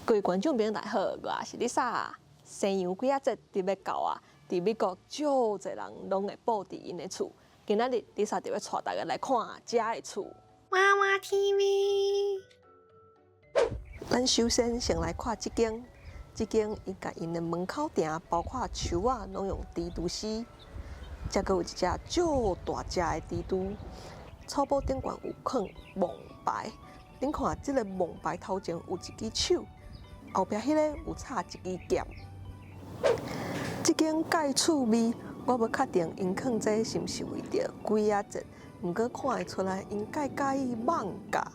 各位观众朋友大家好，我是丽莎。西洋几节伫要到啊，伫美国少侪人拢会布置因的厝。今仔日丽莎就要带大家来看遮的厝。娃娃 TV。咱首先先来看这间，这间伊甲因的门口埕包括树仔拢用蜘蛛丝，再阁有一只少大只的蜘蛛。草埔顶悬有放蒙牌，恁看这个蒙牌头前有一支手。后壁迄个有插一支剑，这间盖厝味，我无确定因放这是毋是为着鬼仔节，毋过看会出来因介意艋舺。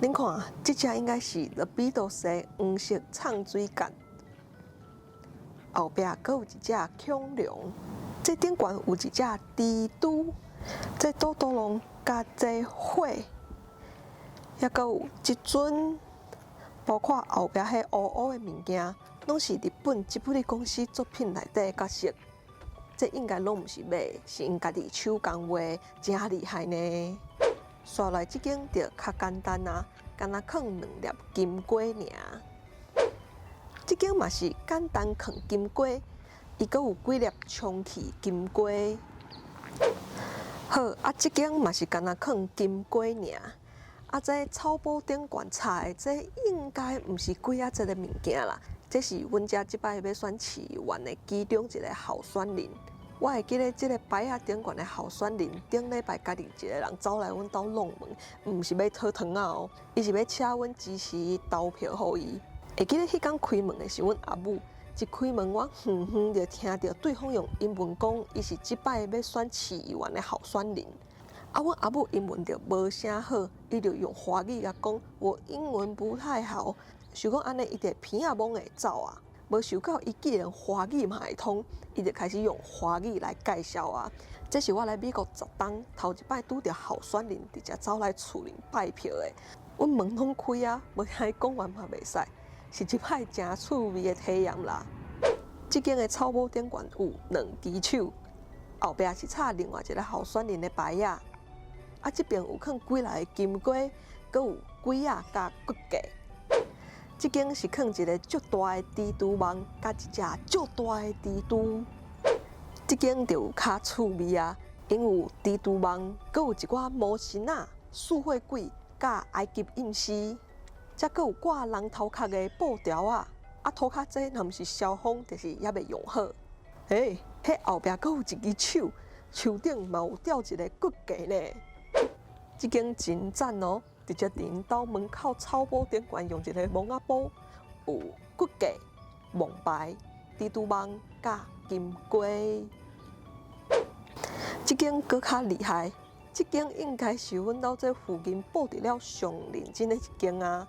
恁看，这只应该是 The Beatles 黄色唱水间，后壁阁有一只恐龙，这顶悬有一只蜘蛛，这肚龙加这火，还阁有一尊。包括后壁迄乌乌的物件，拢是日本吉卜力公司作品内底的角色。这应该拢毋是买，是因家己手工画，真厉害呢。刷来这间就较简单啊，干那放2粒金龟尔。这间嘛是简单放金龟，伊阁有几粒充气金龟。好啊，这间嘛是干那放金龟尔。啊，这草埔顶悬插的，这应该毋是鬼仔节的物件啦，这是阮遮即摆要选市议员的其中一个候选人。我会记得这个牌仔顶悬的候选人，顶礼拜家己一个人走来阮兜弄门，毋是要讨糖仔哦，伊是要请阮支持伊投票予伊。会记得迄天开门的是阮阿母，一开门我远远就听到对方用英文讲，伊是即摆要选市议员的候选人。啊，阮阿母英文就无啥好，伊就用华语甲讲，我英文不太好。想讲安尼，伊就鼻仔蒙会走啊。无想到伊既然华语嘛会通，伊就开始用华语来介绍啊。这是我来美国10冬头一摆拄着候选人直接走来厝里拜票的。阮门拢开啊，无听伊讲完嘛袂使，是一摆真趣味的体验啦。即间的草埔顶悬有2支手，后壁是插另外一个候选人的牌仔。啊，这边有放几来金龟，阁有龟仔加骨架。这间是放一个足大的蜘蛛网，加一只足大的蜘蛛。这间就有较趣味啊，因有蜘蛛网，阁有一寡模型啊、四血鬼、甲埃及隐士，则阁有挂人头壳的布条啊。啊，涂骹这若毋是消风，就是也袂用好。迄后壁阁有一支手，手顶嘛有吊一个骨架呢。这间真赞哦！直接伫因兜门口草埔顶悬用一个蒙仔布，有骨架、蒙牌、蜘蛛网甲金龟。这间搁较厉害，这间应该是阮兜这附近布置了上认真的一间啊！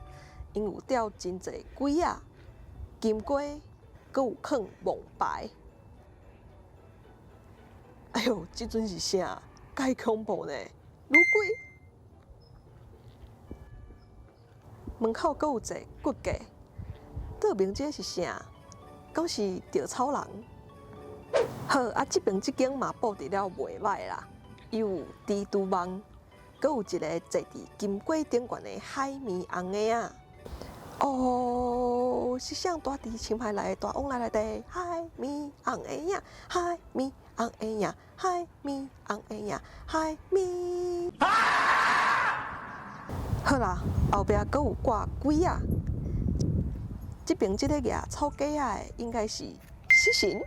因有吊真侪龟仔、金龟，搁有放蒙牌。哎呦，这阵是啥？介恐怖呢！女鬼。门口阁有一个骨架，倒面这是啥？敢是稻草人？好啊，这边这间嘛布置了袂歹啦，伊有蜘蛛网，阁有一个坐伫金龟顶悬的海绵红的啊。哦，是像大伫青苔内的大王内底，海绵红的呀，海绵红的呀，海绵红的呀，海绵。好啦，后壁阁有挂龟仔，这边这个牙草鸡仔的应该是死神。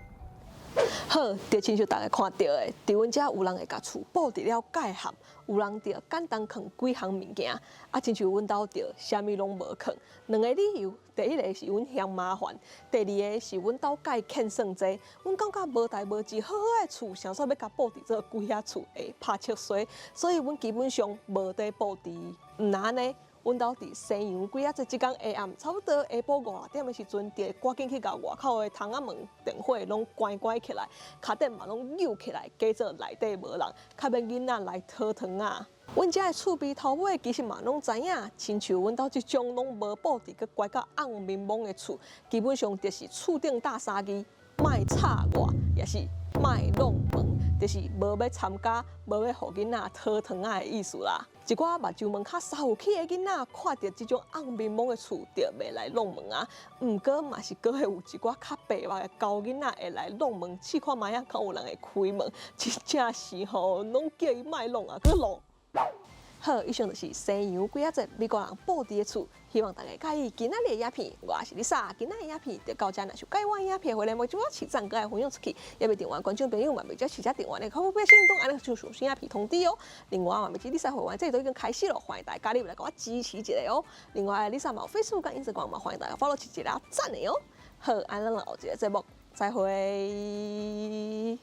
好，就亲像大家看到的，伫阮遮有人会甲厝布置了介合，有人就简单放几项物件，啊，亲像阮兜着啥物拢无放。2个理由，第一个是阮嫌麻烦，第二个是阮兜介欠算济，阮感觉无代无志好好的厝，想说要甲布置做鬼仔厝会拍切衰，所以阮基本上无得布置。毋然呢？阮兜伫西洋鬼仔节即天下暗，差不多下晡5点的时阵，就赶紧去甲外口的窗仔门、电火拢关起来，脚垫嘛拢扭起来，假做内底无人，较免囡仔来讨糖仔。阮遮的厝边头尾其实嘛拢知影，亲像阮兜即种拢无布置佮怪到暗蒙蒙的厝，基本上就是厝顶搭3字，莫插外，也是莫弄门。就是无要参加，无要互囡仔讨糖仔的意思啦。一寡目睭门较扫起的囡仔，看到这种红面蒙的厝，就袂来弄门啊。毋过嘛是阁会有一寡较白目的高囡仔会来弄门，试看卖啊，敢有人会开门。真正是吼，拢叫伊莫弄啊，阁弄。好，以上就是西洋几啊节美国人布置的厝，希望大家介意今仔日的影片。我是 Lisa，今仔日影片就到这，若想介意我影片，回来我就我起赞，搁爱分享出去。也未订阅观众朋友嘛，未只起只订阅，你可不可以先动按那就上新影片通知哦。另外嘛，未知 Lisa 会员这都已经开始了，欢迎大家加入来给我支持一下哦。另外 Lisa 嘛有 Facebook 跟 Instagram 嘛，欢迎大家 follow 一下赞的哦。好，安咱后一个节目再会。